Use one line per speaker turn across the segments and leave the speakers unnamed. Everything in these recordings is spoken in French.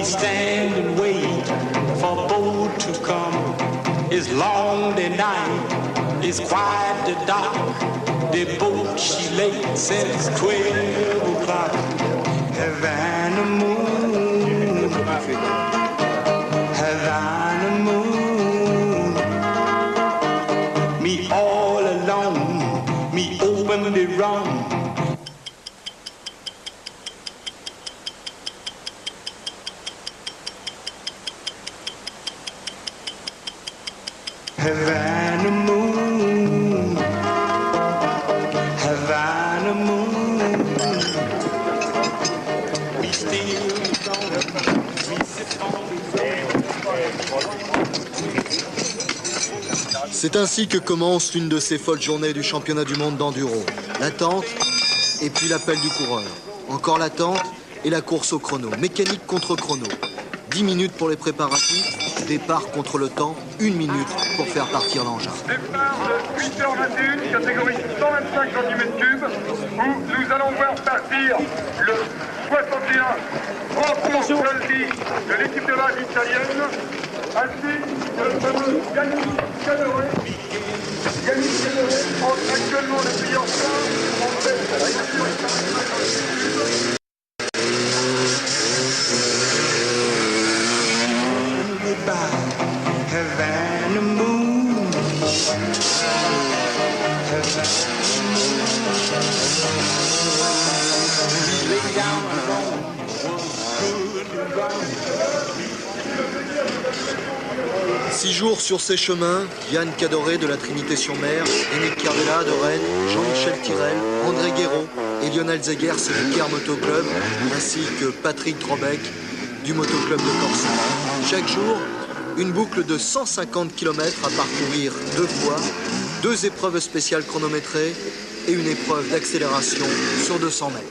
stand and wait for boat to come. It's long the night, it's quiet the dark. The boat she late since 12 o'clock. Havana moon, Havana moon. Me all alone, me open the rum. Havana moon, Havana moon. We still don't, we sit on the.
C'est ainsi que commence l'une de ces folles journées du championnat du monde d'enduro. L'attente et puis l'appel du coureur. Encore l'attente et la course au chrono. Mécanique contre chrono. 10 minutes pour les préparatifs. Départ contre le temps, 1 minute pour faire partir l'engin.
Départ de 8h21, catégorie 125 cm3, où nous allons voir partir le 61 Franco Soldi de l'équipe de base italienne, ainsi que le fameux Yannick Cadoré. Yannick Cadoré entre actuellement le meilleur temps en tête à la
Havana moon, Havana moon. Lay down alone, was good and right.
6 jours sur ces chemins, Yann Cadoré de la Trinité-sur-Mer, Émile Carvela de Rennes, Jean-Michel Tirel, André Guéraud et Lionel Zegers du Caire Motoclub, ainsi que Patrick Drobec du Motoclub de Corse. Chaque jour, une boucle de 150 km à parcourir 2 fois, 2 épreuves spéciales chronométrées et une épreuve d'accélération sur 200 mètres.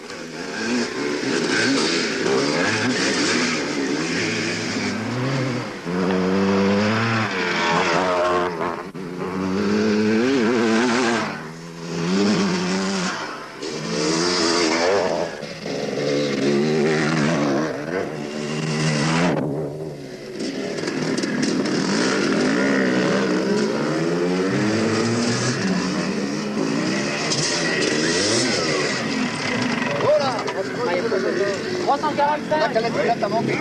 La calette t'as manqué.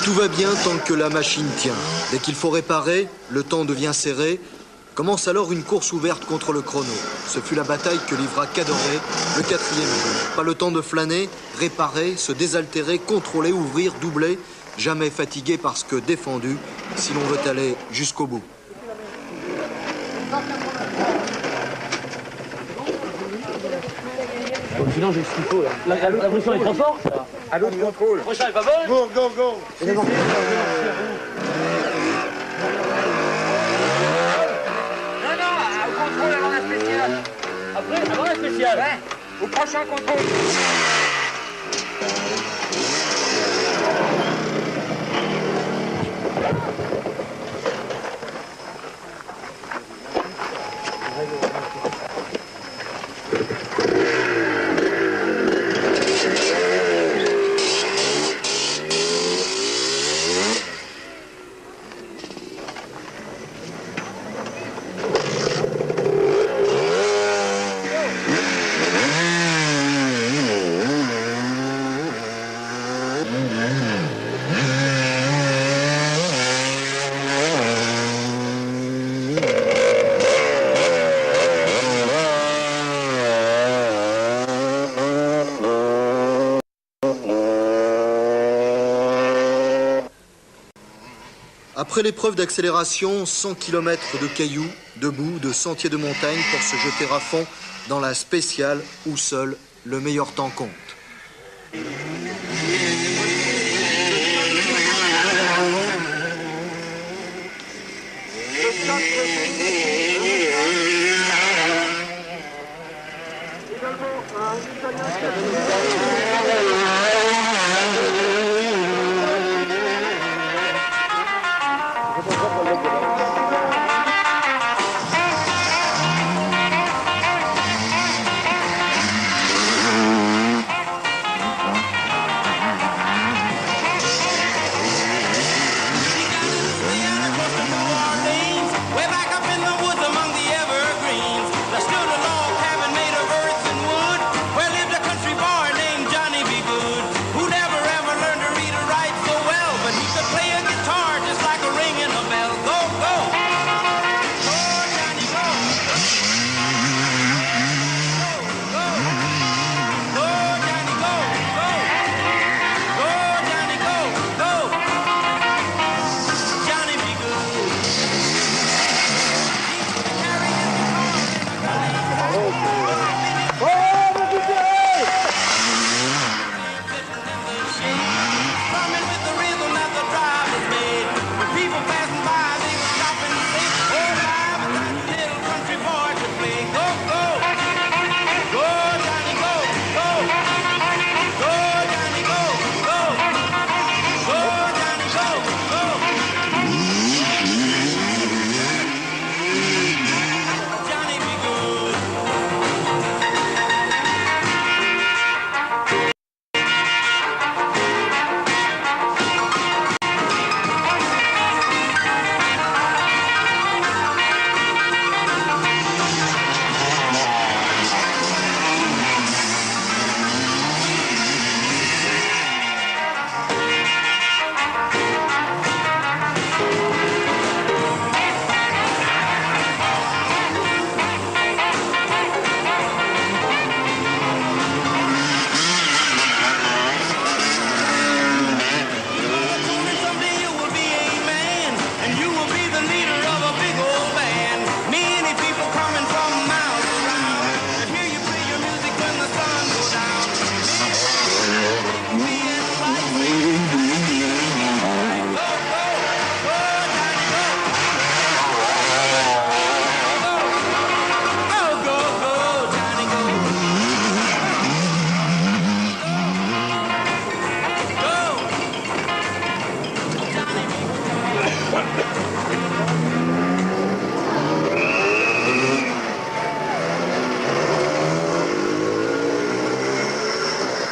Tout va bien tant que la machine tient. Dès qu'il faut réparer, le temps devient serré. Commence alors une course ouverte contre le chrono. Ce fut la bataille que livra Cadoré le 4e jour. Pas le temps de flâner, réparer, se désaltérer, contrôler, ouvrir, doubler. Jamais fatigué parce que défendu, si l'on veut aller jusqu'au bout.
Sinon, j'ai ce qu'il faut là. La pression est trop forte.
À l'autre contrôle.
Prochain est pas bon.
Go, go, go.
C'est bon.
Non, au contrôle avant la spéciale.
Après, avant la spéciale.
Ouais, au prochain contrôle.
Après l'épreuve d'accélération, 100 km de cailloux, de boue, de sentiers de montagne pour se jeter à fond dans la spéciale où seul le meilleur temps compte.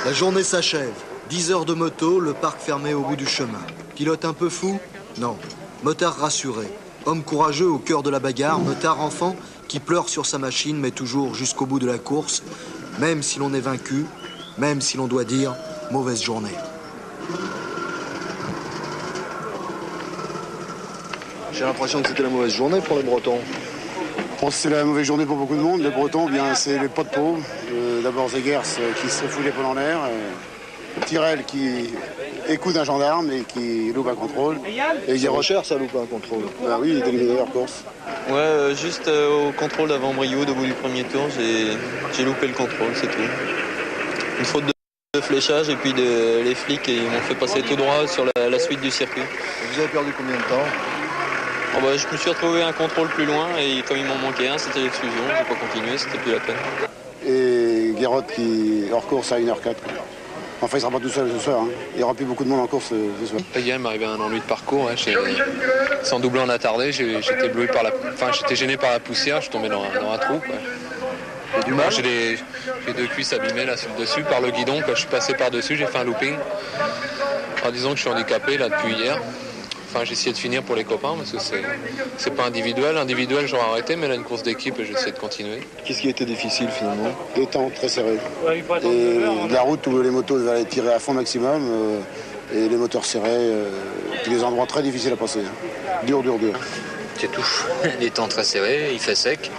La journée s'achève. 10 heures de moto, le parc fermé au bout du chemin. Pilote un peu fou? Non. Motard rassuré. Homme courageux au cœur de la bagarre. Motard enfant qui pleure sur sa machine mais toujours jusqu'au bout de la course. Même si l'on est vaincu, même si l'on doit dire mauvaise journée. J'ai l'impression que c'était la mauvaise journée pour les Bretons.
Je pense que c'est la mauvaise journée pour beaucoup de monde. Les Bretons, bien, c'est les potes peau. D'abord Zegers qui se fout les poils en l'air. Tyrrell qui écoute un gendarme et qui loupe un contrôle. Et
C'est cher ça loupe un contrôle.
Ah oui, il est éliminé de leur course.
Ouais, juste au contrôle d'avant Brioude, au bout du premier tour, j'ai loupé le contrôle, c'est tout. Une faute de fléchage et puis les flics ils m'ont fait passer tout droit sur la suite du circuit.
Et vous avez perdu combien de temps?
Oh bah, je me suis retrouvé un contrôle plus loin et comme il m'en manquait un, c'était l'exclusion. J'ai pas continué, c'était plus la peine.
Et Guérot qui hors course à 1h04. Enfin, il sera pas tout seul ce soir. Hein. Il n'y aura plus beaucoup de monde en course ce soir.
Il m'est arrivé un ennui de parcours. Sans doubler en attardé, j'étais bloqué par j'étais gêné par la poussière. Je suis tombé dans un trou. Quoi.
Du mal.
J'ai deux cuisses abîmées là sur le dessus par le guidon. Quand je suis passé par dessus, j'ai fait un looping. En disant que je suis handicapé là depuis hier. Enfin, j'ai essayé de finir pour les copains parce que c'est pas individuel. Individuel, j'aurais arrêté, mais là, une course d'équipe, j'ai essayé de continuer.
Qu'est-ce qui a été difficile finalement?
Les temps très serrés. Et la route où les motos devaient aller tirer à fond maximum et les moteurs serrés. Puis des endroits très difficiles à passer. Hein. Dur.
C'est tout. Les temps très serrés, il fait sec.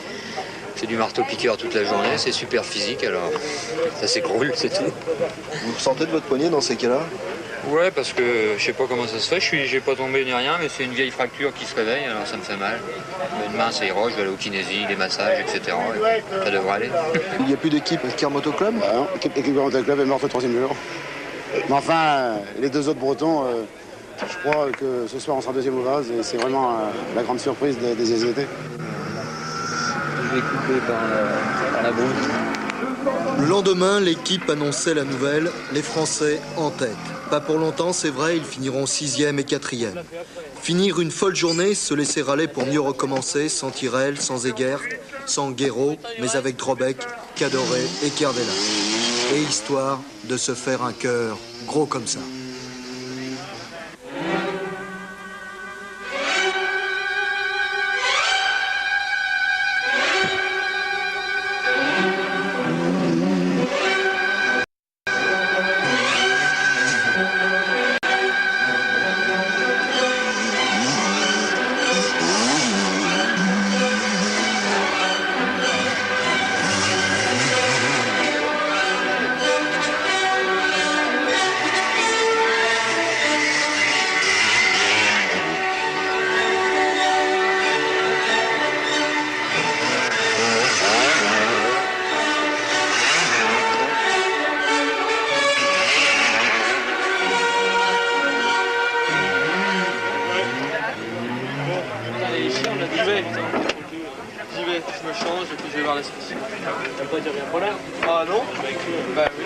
C'est du marteau-piqueur toute la journée, c'est super physique, alors ça s'écroule, c'est tout.
Vous ressentez de votre poignet dans ces cas-là?
Ouais, parce que je sais pas comment ça se fait, j'ai pas tombé ni rien, mais c'est une vieille fracture qui se réveille, alors ça me fait mal. Mais demain ça ira, je vais aller au kinésie, des massages, etc. Et ça devrait aller.
Il n'y a plus d'équipe Car Motoclub?
Non, l'équipe Car Motoclub est morte le 3e jour. Mais enfin, les deux autres Bretons, je crois que ce soir on sera 2e au vase et c'est vraiment la grande surprise des SVT.
Je vais couper par la brousse.
Le lendemain, l'équipe annonçait la nouvelle, les Français en tête. Pas pour longtemps, c'est vrai, ils finiront 6e et 4e. Finir une folle journée, se laisser râler pour mieux recommencer, sans Tyrrell, sans Zegers, sans Guéraud, mais avec Drobek, Cadoré et Kervella. Et histoire de se faire un cœur gros comme ça.
J'y vais, je me change et puis je vais voir la spéciale. T'as pas dire bien pour l'air? Ah non? Bah oui.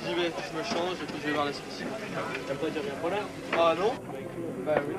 J'y vais, je me change et puis je vais voir la spéciale. T'as pas dire bien pour l'air? Ah non? Bah oui.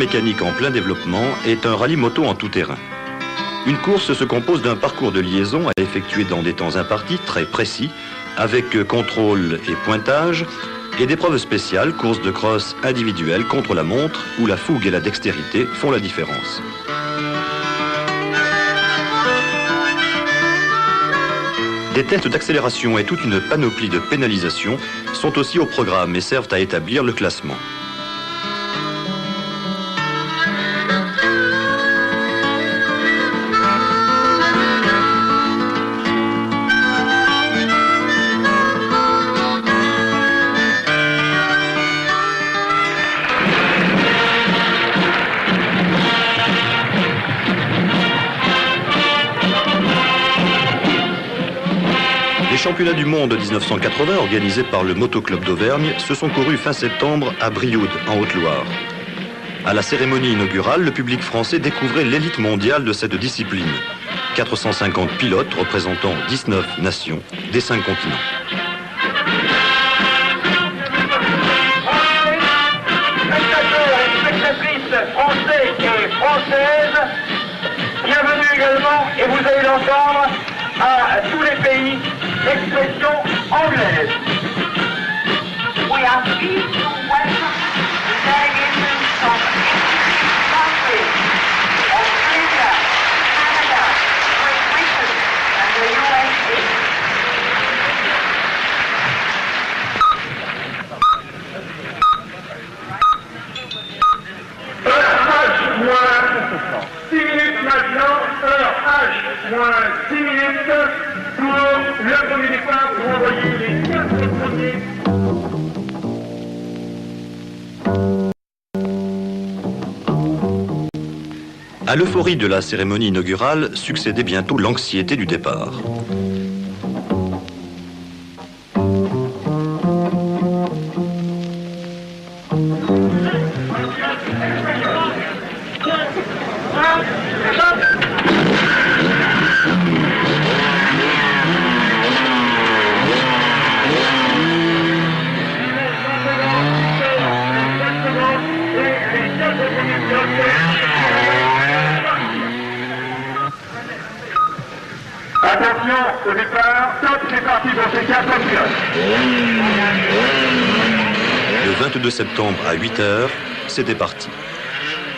mécanique en plein développement est un rallye moto en tout terrain. Une course se compose d'un parcours de liaison à effectuer dans des temps impartis, très précis, avec contrôle et pointage, et d'épreuves spéciales, courses de cross individuelles contre la montre, où la fougue et la dextérité font la différence. Des tests d'accélération et toute une panoplie de pénalisations sont aussi au programme et servent à établir le classement. Les championnats du monde 1980, organisés par le Motoclub d'Auvergne, se sont courus fin septembre à Brioude, en Haute-Loire. À la cérémonie inaugurale, le public français découvrait l'élite mondiale de cette discipline. 450 pilotes représentant 19 nations des 5 continents.
Spectateurs et spectatrices français et françaises, bienvenue également, et vous allez l'entendre, à tous les pays, l'expression anglaise.
We are pleased to welcome the delegations from countries, Australia, Canada, Great Britain, and the USA.
Heure H moins 6 minutes maintenant, heure H moins 6 minutes pour le premier départ pour envoyer les 4 premiers.
À l'euphorie de la cérémonie inaugurale succédait bientôt l'anxiété du départ.
Attention au départ, top, c'est parti pour ces 4 pilotes.
Le 22 septembre à 8h, c'était parti.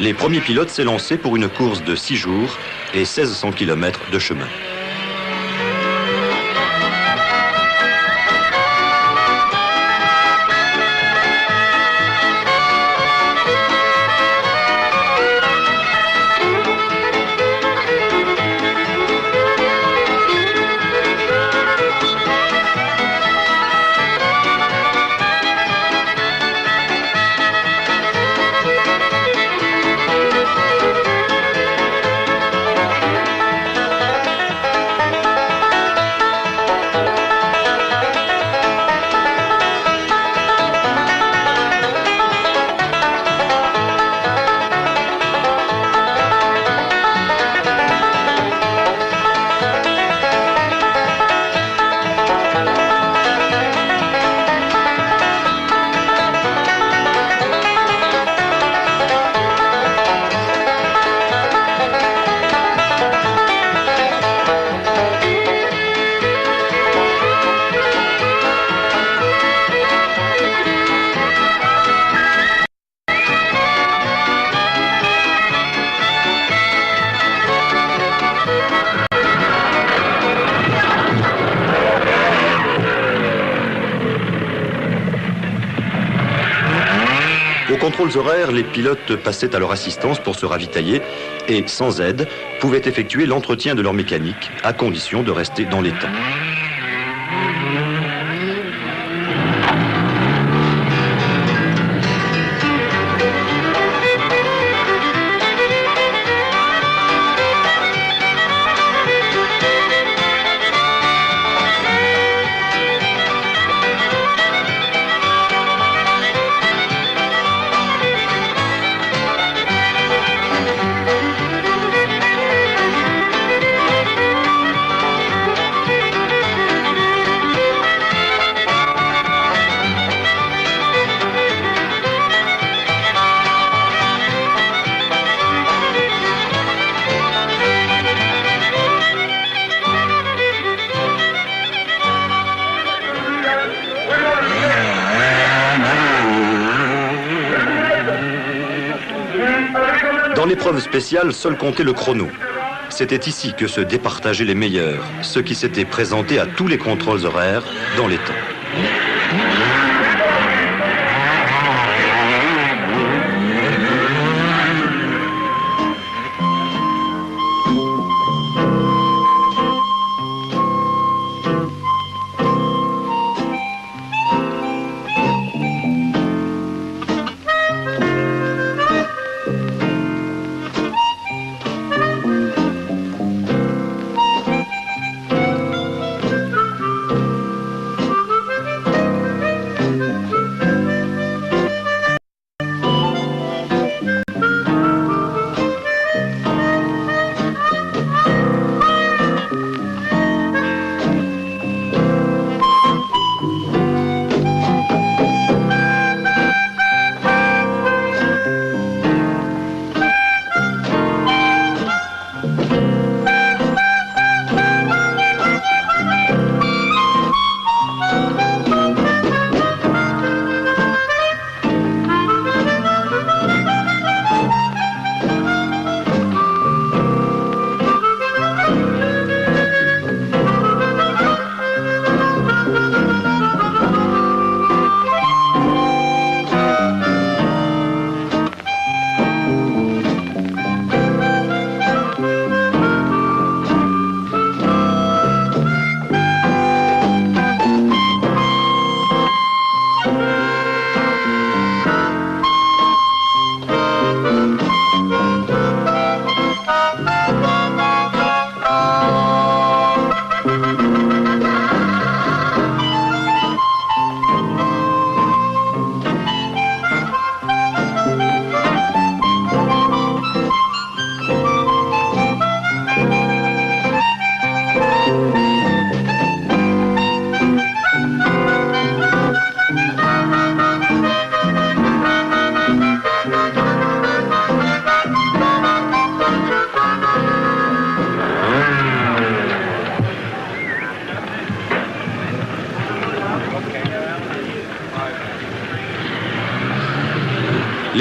Les premiers pilotes s'élançaient pour une course de 6 jours et 1600 km de chemin. Aux contrôles horaires, les pilotes passaient à leur assistance pour se ravitailler et, sans aide, pouvaient effectuer l'entretien de leur mécanique, à condition de rester dans les temps. l'épreuve spéciale, seul comptait le chrono. C'était ici que se départageaient les meilleurs, ceux qui s'étaient présentés à tous les contrôles horaires dans les temps.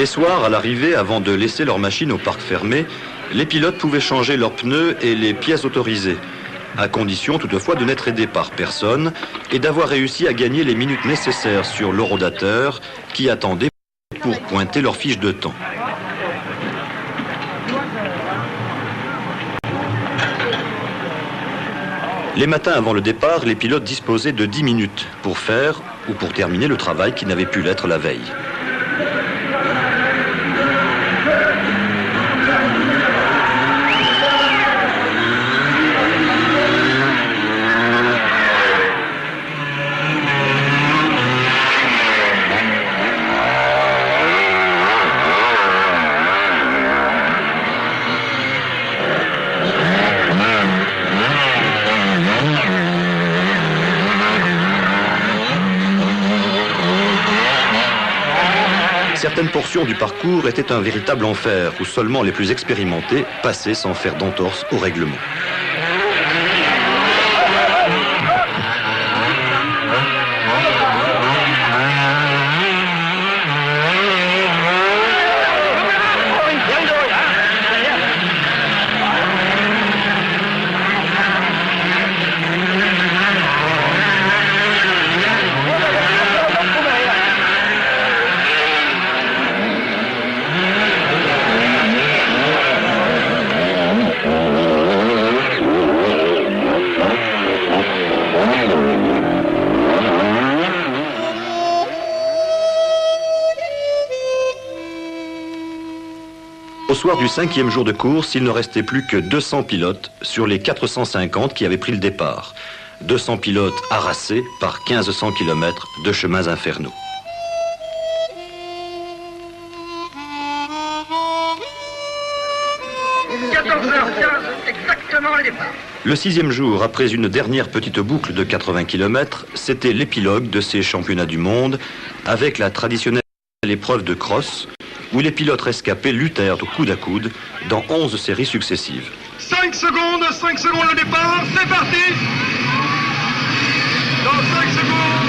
Les soirs, à l'arrivée, avant de laisser leur machine au parc fermé, les pilotes pouvaient changer leurs pneus et les pièces autorisées, à condition toutefois de n'être aidés par personne et d'avoir réussi à gagner les minutes nécessaires sur l'horodateur qui attendait pour pointer leur fiche de temps. Les matins avant le départ, les pilotes disposaient de 10 minutes pour faire ou pour terminer le travail qui n'avait pu l'être la veille. Certaines portions du parcours étaient un véritable enfer où seulement les plus expérimentés passaient sans faire d'entorse au règlement. Au soir du 5e jour de course, il ne restait plus que 200 pilotes sur les 450 qui avaient pris le départ. 200 pilotes harassés par 1500 km de chemins infernaux.
Exactement le départ.
Le 6e jour, après une dernière petite boucle de 80 km, c'était l'épilogue de ces championnats du monde avec la traditionnelle épreuve de cross où les pilotes rescapés luttèrent au coude à coude dans 11 séries successives.
5 secondes le départ, c'est parti. Dans 5 secondes.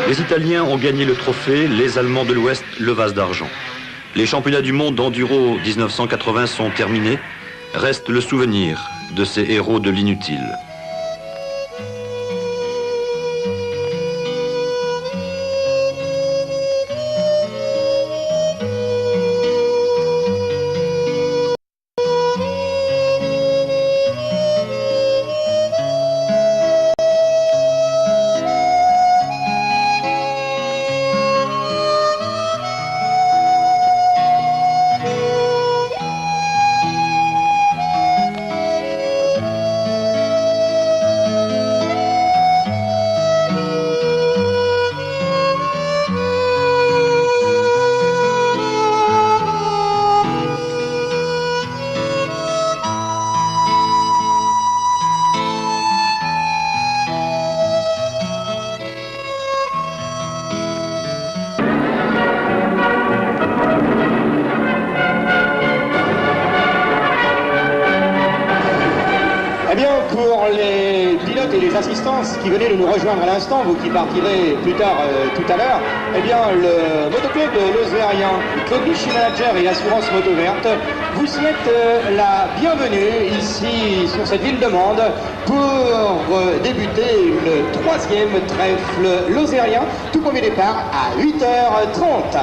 Les Italiens ont gagné le trophée, les Allemands de l'Ouest le vase d'argent. Les championnats du monde d'enduro 1980 sont terminés. Reste le souvenir de ces héros de l'inutile.
Qui venez de nous rejoindre à l'instant, vous qui partirez plus tard tout à l'heure, eh bien le motoclub de Lozérien, Coach Manager et Assurance Moto Verte vous souhaite la bienvenue ici sur cette ville de Mende pour débuter le 3e trèfle Lozérien, tout premier départ à 8h30.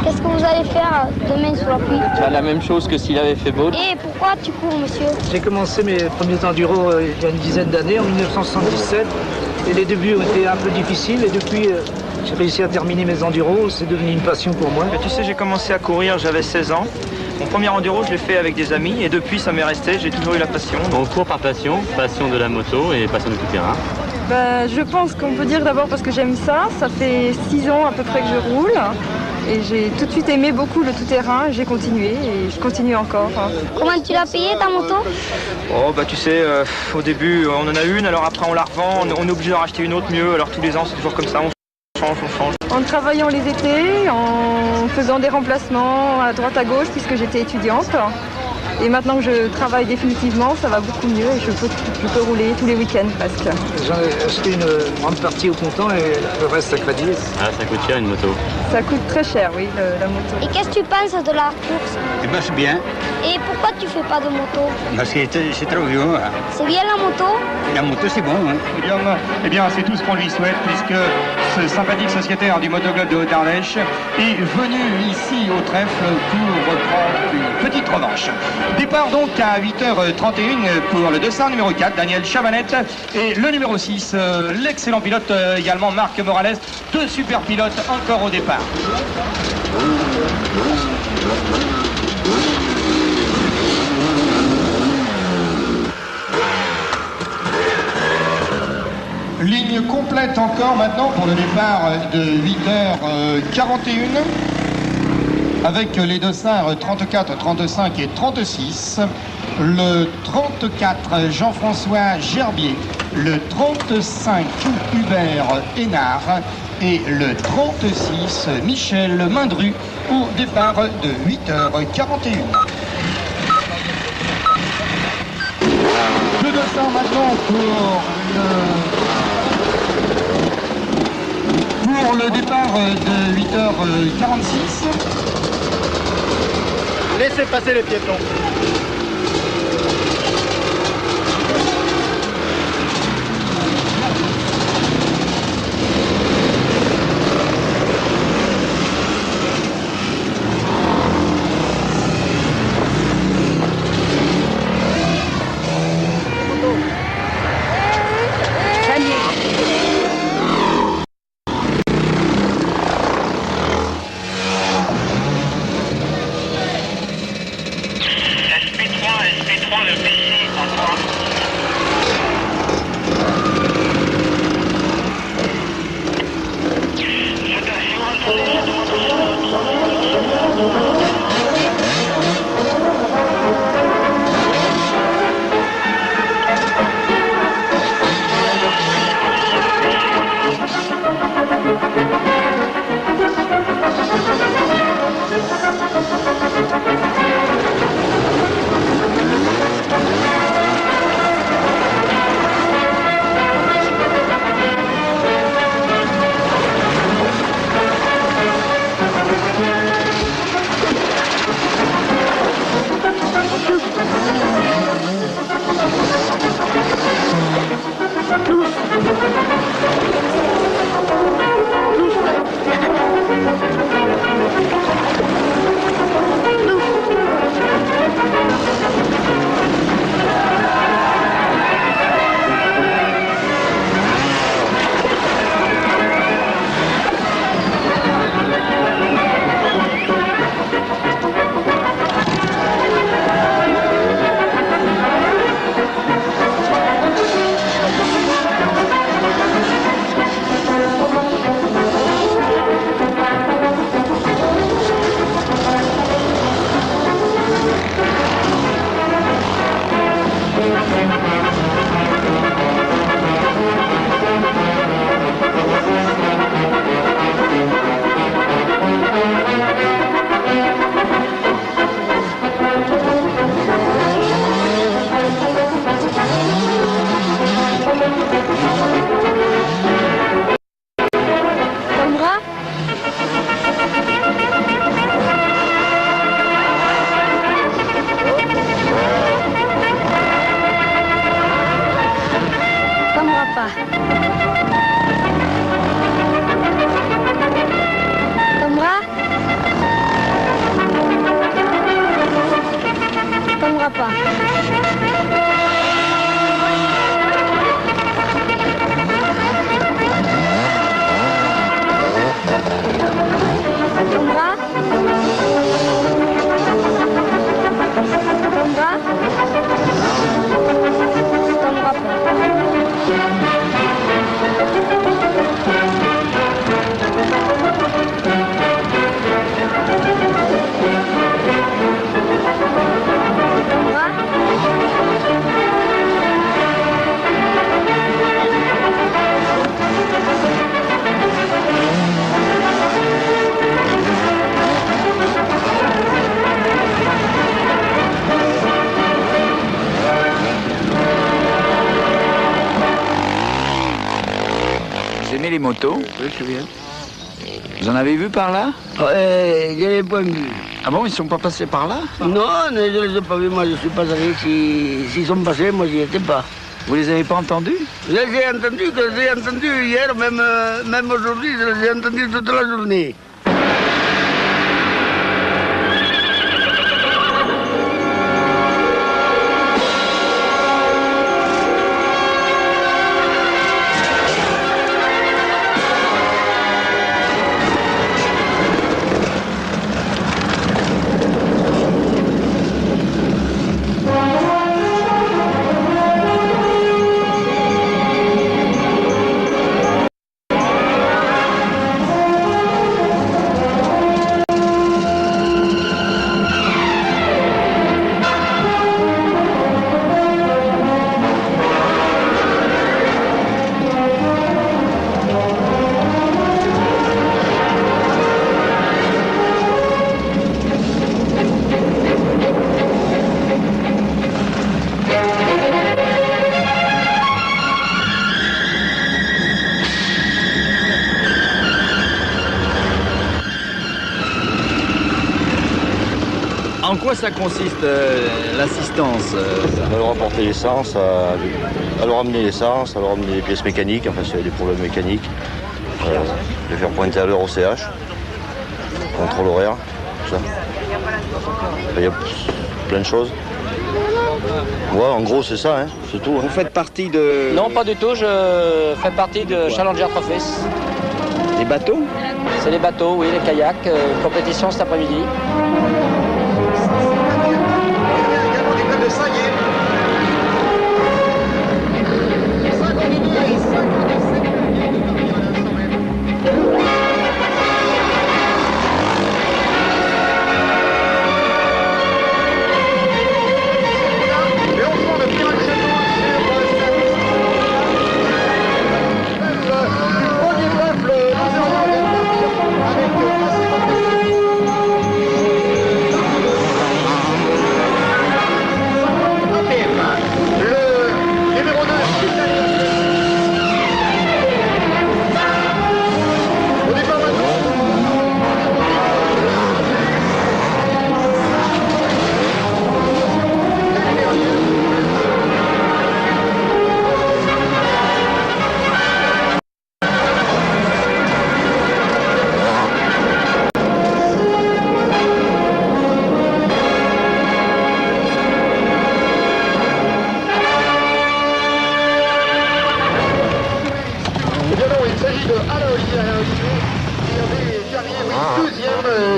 Qu'est-ce que vous allez faire demain sous la pluie?
La même chose que s'il avait fait beau.
Et pourquoi tu cours, monsieur?
J'ai commencé mes premiers enduros il y a une dizaine d'années, en 1977. Et les débuts ont été un peu difficiles. Et depuis, j'ai réussi à terminer mes enduros. C'est devenu une passion pour moi.
Tu sais, j'ai commencé à courir, j'avais 16 ans. Mon premier enduro, je l'ai fait avec des amis. Et depuis, ça m'est resté. J'ai toujours eu la passion.
On court par passion, passion de la moto et passion du tout-terrain.
Je pense qu'on peut dire d'abord parce que j'aime ça. Ça fait 6 ans à peu près que je roule. Et j'ai tout de suite aimé beaucoup le tout-terrain, j'ai continué et je continue encore.
Comment tu l'as payé ta moto?
Oh tu sais, au début on en a une, alors après on la revend, on est obligé d'en racheter une autre mieux, alors tous les ans c'est toujours comme ça, on change.
En travaillant les étés, en faisant des remplacements à droite à gauche puisque j'étais étudiante. Et maintenant que je travaille définitivement, ça va beaucoup mieux et je peux rouler tous les week-ends presque.
J'en ai acheté une grande partie au comptant et le reste à crédit.
Ah, ça coûte cher une moto.
Ça coûte très cher, oui, la moto.
Et qu'est-ce que tu penses de la course?
C'est bien.
Et pourquoi tu fais pas de moto?
Parce que c'est trop vieux.
C'est bien la moto?
La moto, c'est bon. Hein.
Eh bien, c'est tout ce qu'on lui souhaite puisque ce sympathique sociétaire du motoclub de Haute-Ardèche est venu ici au trèfle pour prendre une petite revanche. Départ donc à 8h31 pour le dossard numéro 4, Daniel Chavanette, et le numéro 6, l'excellent pilote également Marc Morales, 2 super pilotes encore au départ. Ligne complète encore maintenant pour le départ de 8h41. Avec les dossards 34, 35 et 36, le 34 Jean-François Gerbier, le 35 Hubert Hénard et le 36 Michel Mindru au départ de 8h41. Deux dossards maintenant pour le départ de 8h46.
Laissez passer les piétons.
pas. Ton bras. Ton bras. Ton bras pas.
Vous aimez les motos?
Oui, je viens.
Vous en avez vu par là?
Ouais, je l'ai pas vu.
Ah bon, ils sont pas passés par là?
Non, je ne les ai pas vus, moi je suis pas allé. S'ils sont passés, moi j'y étais pas.
Vous les avez pas entendus?
Je les ai entendus hier, même aujourd'hui, je les ai entendus toute la journée.
En quoi ça consiste l'assistance?
À leur apporter l'essence, à leur amener l'essence, à leur amener les pièces mécaniques, enfin s'il y a des problèmes mécaniques, les faire pointer à l'heure au CH, contrôle horaire, tout ça. Il y a plein de choses. Ouais, en gros c'est ça, hein, c'est tout. Hein.
Vous faites partie de...
Non, pas du tout, je fais partie de Challenger Trophies.
Les bateaux?
C'est les bateaux, oui, les kayaks, compétition cet après-midi.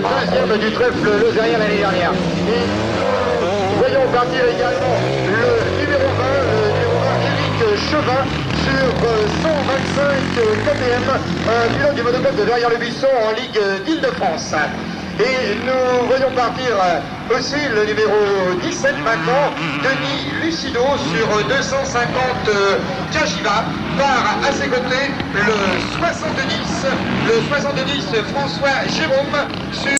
Deuxième du trèfle lozérien l'année dernière. Et voyons partir également le numéro 20, Éric Chevin, sur 125 KTM, un pilote du motoclub de Verrières-le-Buisson en Ligue d'Île-de-France. Et nous voyons partir aussi le numéro 17 maintenant, Denis Lucido sur 250 Kajiva, par à ses côtés le 70 François Jérôme sur